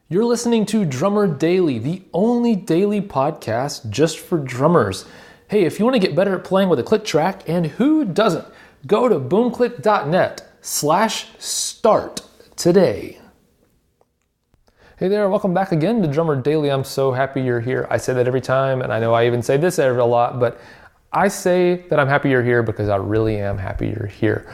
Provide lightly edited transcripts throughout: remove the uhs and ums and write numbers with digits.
You're listening to Drummer Daily, the only daily podcast just for drummers. Hey, if you want to get better at playing with a click track, and who doesn't, go to boomclick.net/start today. Hey there, welcome back again to Drummer Daily. I'm so happy you're here. I say that every time, and I know I even say this a lot, but I say that I'm happy you're here because I really am happy you're here.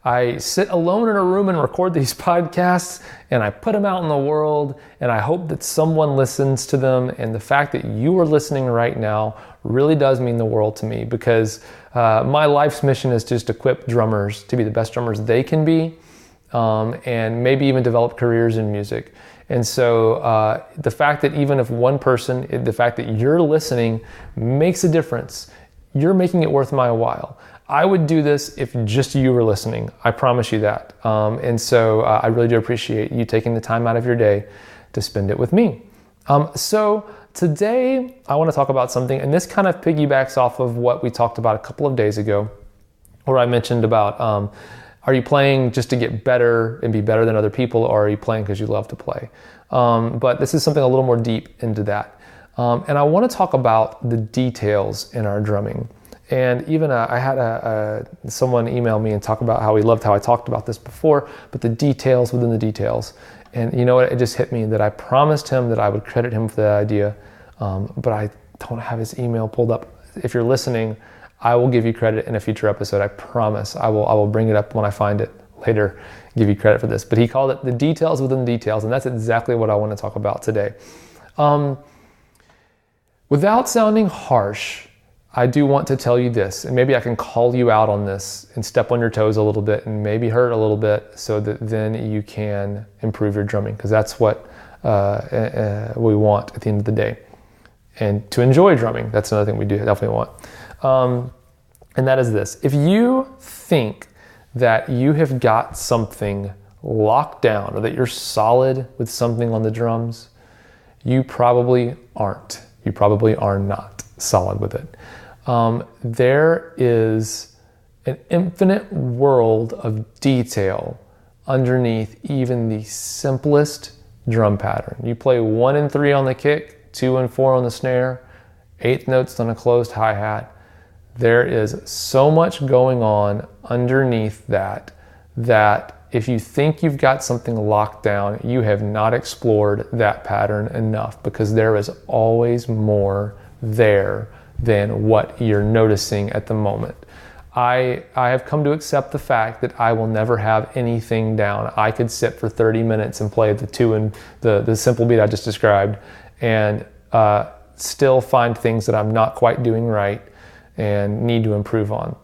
I sit alone in a room and record these podcasts, and I put them out in the world, and I hope that someone listens to them. And the fact that you are listening right now really does mean the world to me, because my life's mission is just to equip drummers to be the best drummers they can be, and maybe even develop careers in music. And so the fact that even if one person, the fact that you're listening makes a difference, you're making it worth my while. I would do this if just you were listening. I promise you that. And so I really do appreciate you taking the time out of your day to spend it with me. So today I want to talk about something, and this kind of piggybacks off of what we talked about a couple of days ago, where I mentioned about are you playing just to get better and be better than other people, or are you playing because you love to play? But this is something a little more deep into that. And I want to talk about the details in our drumming. And even I had someone email me and talk about how he loved how I talked about this before, but the details within the details. And you know what, it just hit me that I promised him that I would credit him for the idea, but I don't have his email pulled up. If you're listening, I will give you credit in a future episode. I promise. I will bring it up when I find it later, give you credit for this. But he called it the details within the details, and that's exactly what I want to talk about today. Without sounding harsh, I do want to tell you this, and maybe I can call you out on this and step on your toes a little bit and maybe hurt a little bit, so that then you can improve your drumming, because that's what we want at the end of the day. And to enjoy drumming, that's another thing we do definitely want. And that is this. If you think that you have got something locked down, or that you're solid with something on the drums, you probably aren't. You probably are not solid with it. There is an infinite world of detail underneath even the simplest drum pattern. You play 1 and 3 on the kick, 2 and 4 on the snare, 8th notes on a closed hi-hat. There is so much going on underneath that if you think you've got something locked down, you have not explored that pattern enough, because there is always more there than what you're noticing at the moment. I have come to accept the fact that I will never have anything down. I could sit for 30 minutes and play the 2 and the simple beat I just described, and still find things that I'm not quite doing right and need to improve on.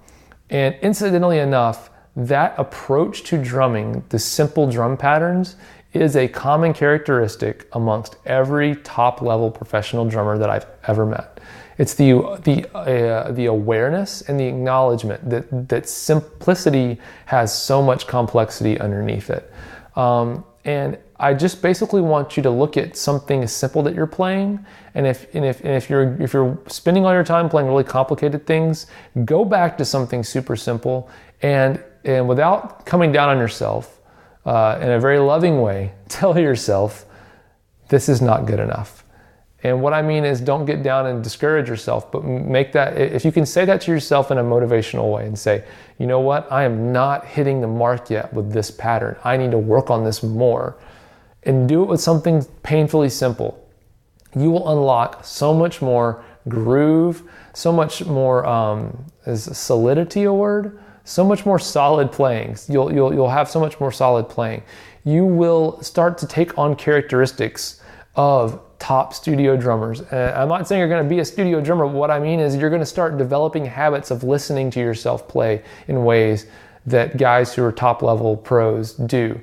And incidentally enough, that approach to drumming, the simple drum patterns, is a common characteristic amongst every top-level professional drummer that I've ever met. It's the awareness and the acknowledgement that simplicity has so much complexity underneath it. And I just basically want you to look at something as simple that you're playing, and if you're spending all your time playing really complicated things, go back to something super simple, and without coming down on yourself, in a very loving way, tell yourself, this is not good enough. And what I mean is, don't get down and discourage yourself, but make that, if you can say that to yourself in a motivational way and say, you know what, I am not hitting the mark yet with this pattern. I need to work on this more. And do it with something painfully simple. You will unlock so much more groove, so much more, is solidity a word? So much more solid playing. You'll have so much more solid playing. You will start to take on characteristics of top studio drummers. I'm not saying you're going to be a studio drummer. What I mean is, you're going to start developing habits of listening to yourself play in ways that guys who are top level pros do.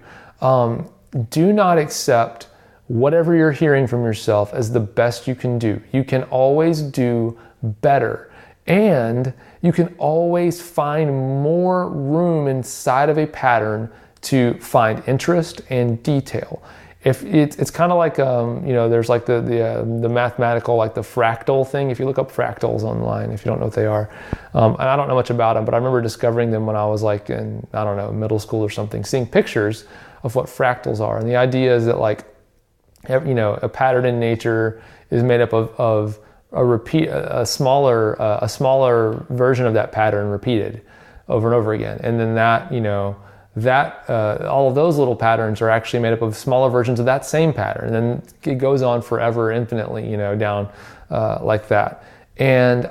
Do not accept whatever you're hearing from yourself as the best you can do. You can always do better. And you can always find more room inside of a pattern to find interest and detail. If it's kind of like there's like the mathematical, like the fractal thing. If you look up fractals online, if you don't know what they are, and I don't know much about them, but I remember discovering them when I was like in, I don't know, middle school or something, seeing pictures of what fractals are. And the idea is that like, you know, a pattern in nature is made up of a smaller version of that pattern repeated over and over again. And then that, you know, all of those little patterns are actually made up of smaller versions of that same pattern. And then it goes on forever, infinitely, you know, down like that. And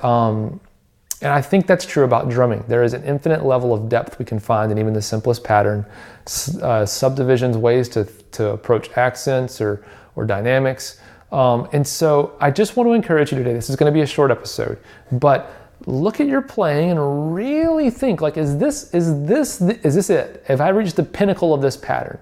I think that's true about drumming. There is an infinite level of depth we can find in even the simplest pattern, subdivisions, ways to approach accents or dynamics. And so I just want to encourage you today. This is going to be a short episode, but look at your playing and really think, like, is this it? Have I reached the pinnacle of this pattern?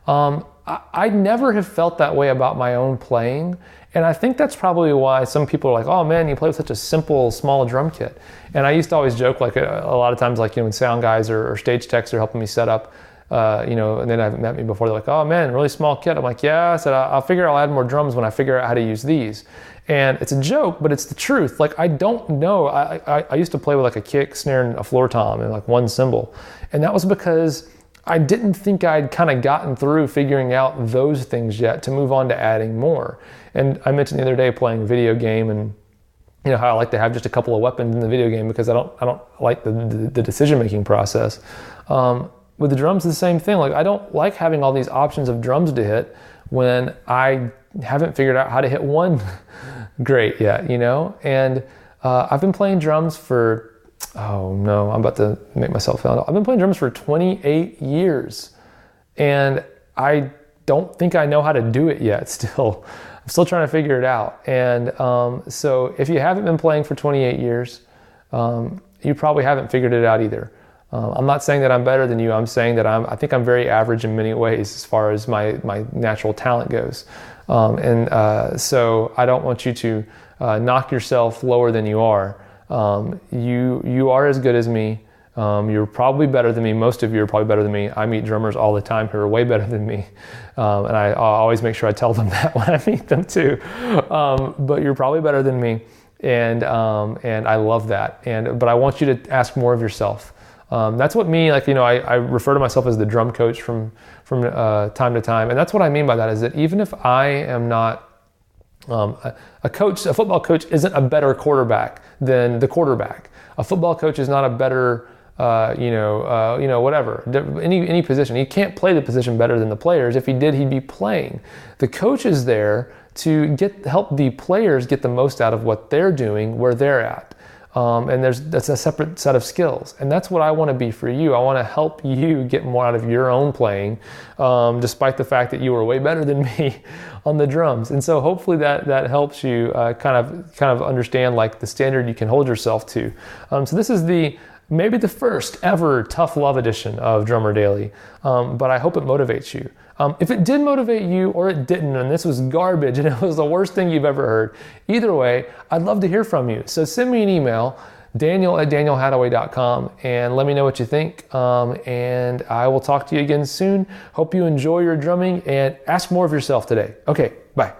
I never have felt that way about my own playing. And I think that's probably why some people are like, oh man, you play with such a simple, small drum kit. And I used to always joke, like, a lot of times, like, you know, when sound guys or stage techs are helping me set up, you know, and then I've met me before, they're like, oh man, really small kit. I'm like, yeah. I said, I'll figure I'll add more drums when I figure out how to use these. And it's a joke, but it's the truth. Like, I don't know. I used to play with like a kick, snare, and a floor tom and like one cymbal. And that was because I didn't think I'd kind of gotten through figuring out those things yet to move on to adding more. And I mentioned the other day playing a video game, and you know how I like to have just a couple of weapons in the video game because I don't like the decision-making process. With the drums, the same thing. Like, I don't like having all these options of drums to hit when I haven't figured out how to hit one great yet, you know? And I've been playing drums for, oh no, I'm about to make myself feel. I've been playing drums for 28 years, and I don't think I know how to do it yet still. I'm still trying to figure it out. And so if you haven't been playing for 28 years, you probably haven't figured it out either. I'm not saying that I'm better than you. I'm saying that I think I'm very average in many ways as far as my natural talent goes. So I don't want you to knock yourself lower than you are. You are as good as me. You're probably better than me. Most of you are probably better than me. I meet drummers all the time who are way better than me. And I always make sure I tell them that when I meet them too. But you're probably better than me. And I love that. But I want you to ask more of yourself. That's what me, like, you know, I refer to myself as the drum coach from time to time. And that's what I mean by that, is that even if I am not a football coach isn't a better quarterback than the quarterback. A football coach is not a better, whatever, any position. He can't play the position better than the players. If he did, he'd be playing. The coach is there to help the players get the most out of what they're doing where they're at. And that's a separate set of skills. And that's what I want to be for you. I want to help you get more out of your own playing, despite the fact that you were way better than me on the drums. And so hopefully that helps you kind of understand, like, the standard you can hold yourself to. So this is maybe the first ever Tough Love edition of Drummer Daily, but I hope it motivates you. If it did motivate you or it didn't, and this was garbage and it was the worst thing you've ever heard, either way, I'd love to hear from you. So send me an email, daniel@danielhadaway.com, and let me know what you think. And I will talk to you again soon. Hope you enjoy your drumming and ask more of yourself today. Okay, bye.